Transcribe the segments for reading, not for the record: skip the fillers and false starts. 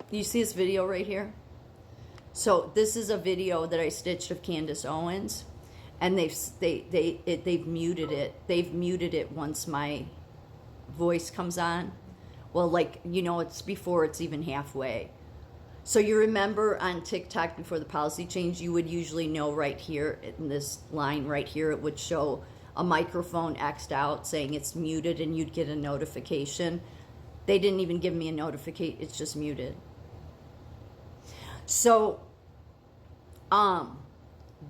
You see this video right here? So this is a video that I stitched of Candace Owens, and they've muted it. They've muted it once my voice comes on. Well, like, you know, it's before it's even halfway. So you remember on TikTok before the policy change, you would usually know right here in this line right here, it would show a microphone X'd out saying it's muted, and you'd get a notification. They didn't even give me a notification. It's just muted. So,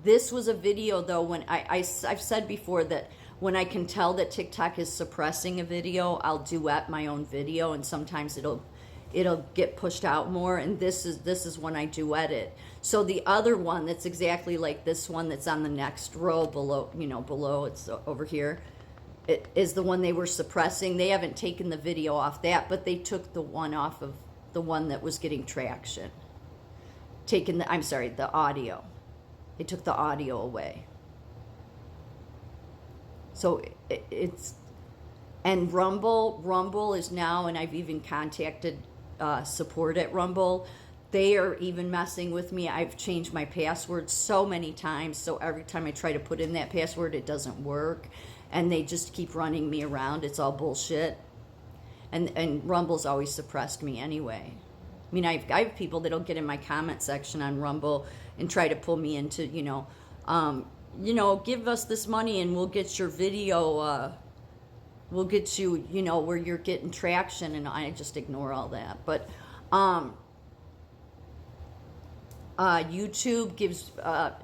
this was a video though, when I've said before that when I can tell that TikTok is suppressing a video, I'll duet my own video, and sometimes it'll get pushed out more, and this is when I duet it. So the other one that's exactly like this one that's on the next row below, you know, below, it's over here, it is the one they were suppressing. They haven't taken the video off that, but they took the one off of the one that was getting traction. The audio. They took the audio away. So it's, and Rumble is now, and I've even contacted support at Rumble. They are even messing with me. I've changed my password so many times, so every time I try to put in that password, it doesn't work, and they just keep running me around. It's all bullshit, and Rumble's always suppressed me anyway. I mean, I have people that'll get in my comment section on Rumble and try to pull me into, give us this money and we'll get your video, we'll get you, where you're getting traction, and I just ignore all that. But YouTube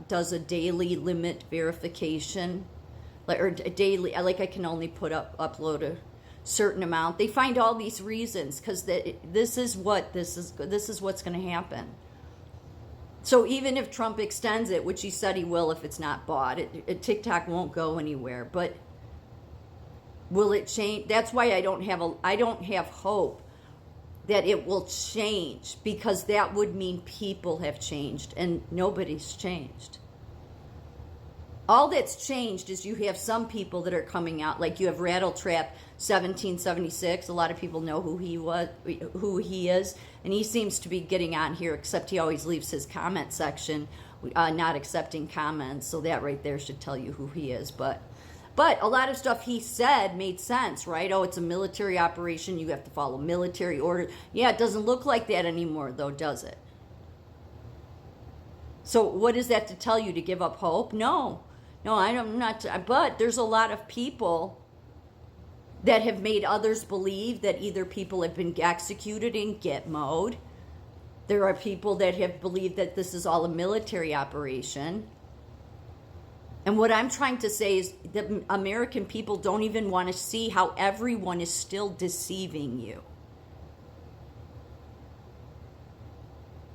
does a daily limit verification, or a daily, I can only upload a certain amount. They find all these reasons because this is what's going to happen. So even if Trump extends it, which he said he will if it's not bought, TikTok won't go anywhere. But will it change? That's why I don't have hope that it will change, because that would mean people have changed, and nobody's changed. All that's changed is you have some people that are coming out, like you have Rattletrap 1776. A lot of people know who he is, and he seems to be getting on here, except he always leaves his comment section not accepting comments, so that right there should tell you who he is. But a lot of stuff he said made sense, right? Oh, it's a military operation, you have to follow military order. Yeah, it doesn't look like that anymore, though, does it? So what is that to tell you? To give up hope? No, I'm not. But there's a lot of people that have made others believe that either people have been executed in get mode. There are people that have believed that this is all a military operation. And what I'm trying to say is that American people don't even want to see how everyone is still deceiving you.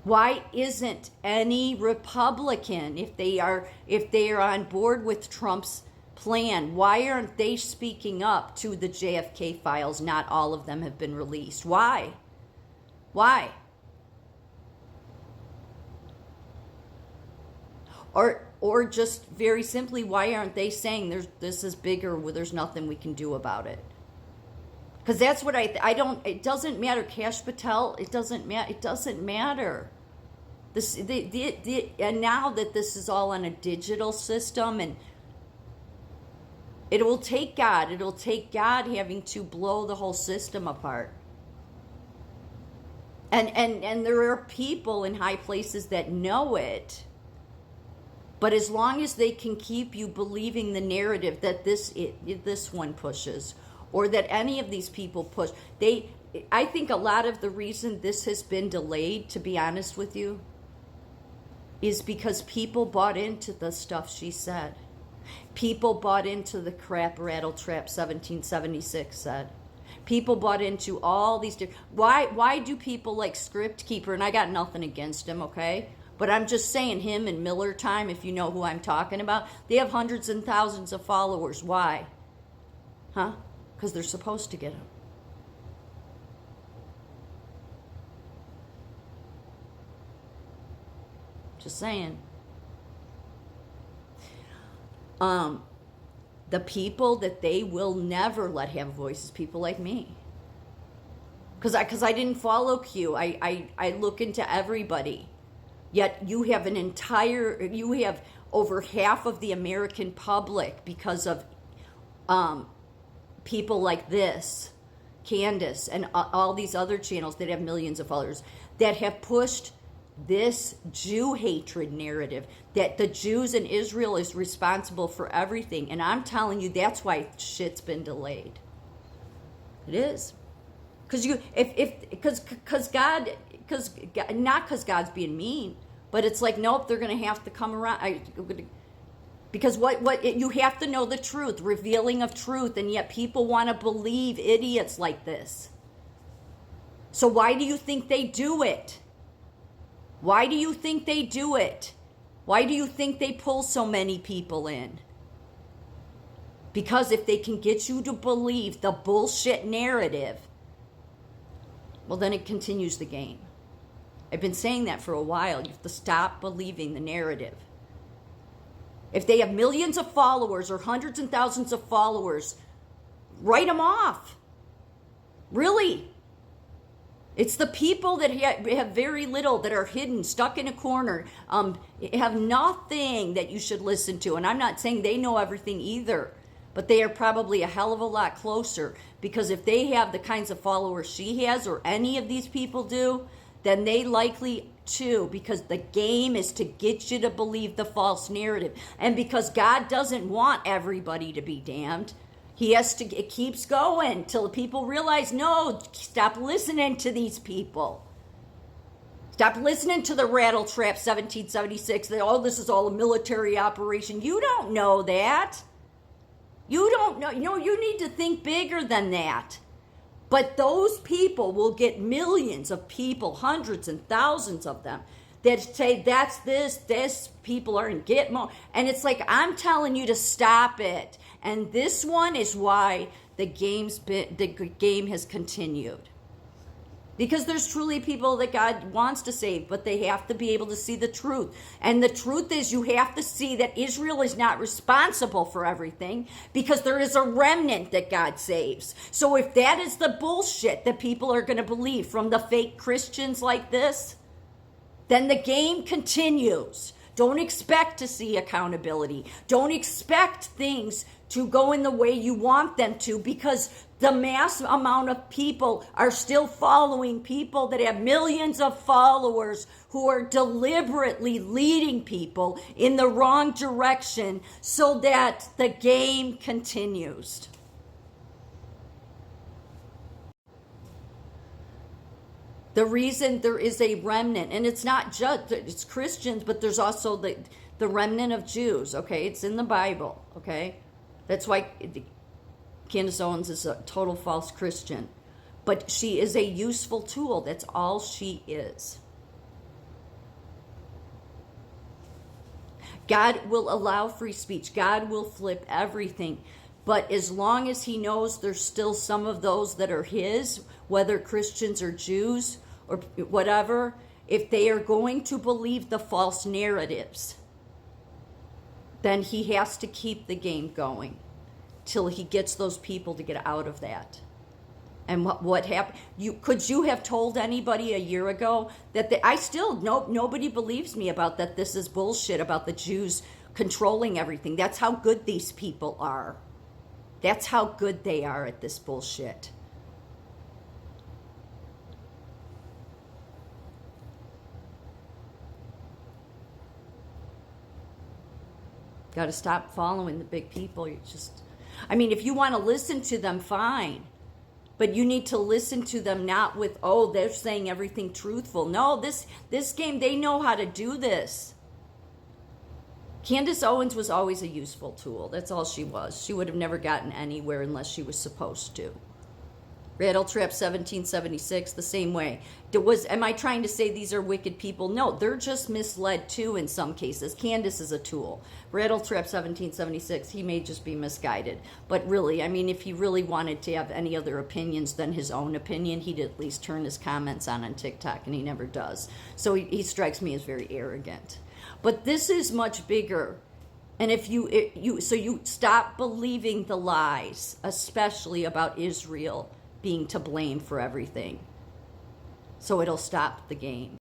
Why isn't any Republican, if they are on board with Trump's plan, why aren't they speaking up to the JFK files? Not all of them have been released. Why? Or just very simply, why aren't they saying this is bigger, where there's nothing we can do about it? Because that's what I don't. It doesn't matter, Kash Patel. It doesn't matter. And now that this is all on a digital system, and it will take God. It'll take God having to blow the whole system apart. And there are people in high places that know it. But as long as they can keep you believing the narrative that this one pushes, or that any of these people push, I think a lot of the reason this has been delayed, to be honest with you, is because people bought into the stuff she said. People bought into the crap Rattletrap 1776 said. People bought into all these different. Why do people like Script Keeper? And I got nothing against him, okay? But I'm just saying, him and Miller Time, if you know who I'm talking about, they have hundreds and thousands of followers. Why? Huh? Because they're supposed to get them. Just saying. The people that they will never let have voices, people like me. Because I didn't follow Q. I look into everybody. Yet you have over half of the American public because of people like this, Candace, and all these other channels that have millions of followers that have pushed this Jew hatred narrative that the Jews in Israel is responsible for everything. And I'm telling you, that's why shit's been delayed. It is. Not because God's being mean, but it's like, nope, they're going to have to come around. Because you have to know the truth, revealing of truth, and yet people want to believe idiots like this. So why do you think they do it? Why do you think they do it? Why do you think they pull so many people in? Because if they can get you to believe the bullshit narrative, well, then it continues the game. I've been saying that for a while. You have to stop believing the narrative. If they have millions of followers or hundreds and thousands of followers, write them off. Really. It's the people that have very little, that are hidden, stuck in a corner, have nothing that you should listen to. And I'm not saying they know everything either, but they are probably a hell of a lot closer, because if they have the kinds of followers she has, or any of these people do, then they likely too, because the game is to get you to believe the false narrative. And because God doesn't want everybody to be damned, it keeps going till people realize, no, stop listening to these people. Stop listening to the Rattle Trap 1776. This is all a military operation. You don't know that. You don't know. You need to think bigger than that. But those people will get millions of people, hundreds and thousands of them, that say that's this people aren't getting more. And it's like, I'm telling you to stop it. And this one is why the game has continued. Because there's truly people that God wants to save, but they have to be able to see the truth. And the truth is, you have to see that Israel is not responsible for everything, because there is a remnant that God saves. So if that is the bullshit that people are going to believe from the fake Christians like this, then the game continues. Don't expect to see accountability. Don't expect things to go in the way you want them to, because the mass amount of people are still following people that have millions of followers who are deliberately leading people in the wrong direction so that the game continues. The reason there is a remnant, and it's not just, it's Christians, but there's also the remnant of Jews, okay? It's in the Bible, okay? That's why Candace Owens is a total false Christian. But she is a useful tool. That's all she is. God will allow free speech. God will flip everything. But as long as he knows there's still some of those that are his, whether Christians or Jews or whatever, if they are going to believe the false narratives, then he has to keep the game going till he gets those people to get out of that. And what happened? Could you have told anybody a year ago that nobody believes me about that? This is bullshit about the Jews controlling everything. That's how good these people are. That's how good they are at this bullshit. Got to stop following the big people. If you want to listen to them, fine. But you need to listen to them not with, they're saying everything truthful. No, this game, they know how to do this. Candace Owens was always a useful tool. That's all she was. She would have never gotten anywhere unless she was supposed to. Rattle Trap 1776, the same way. Am I trying to say these are wicked people? No, they're just misled too in some cases. Candace is a tool. Rattle Trap 1776, he may just be misguided. But really, if he really wanted to have any other opinions than his own opinion, he'd at least turn his comments on TikTok, and he never does. So he strikes me as very arrogant. But this is much bigger. And if you stop believing the lies, especially about Israel being to blame for everything. So it'll stop the game.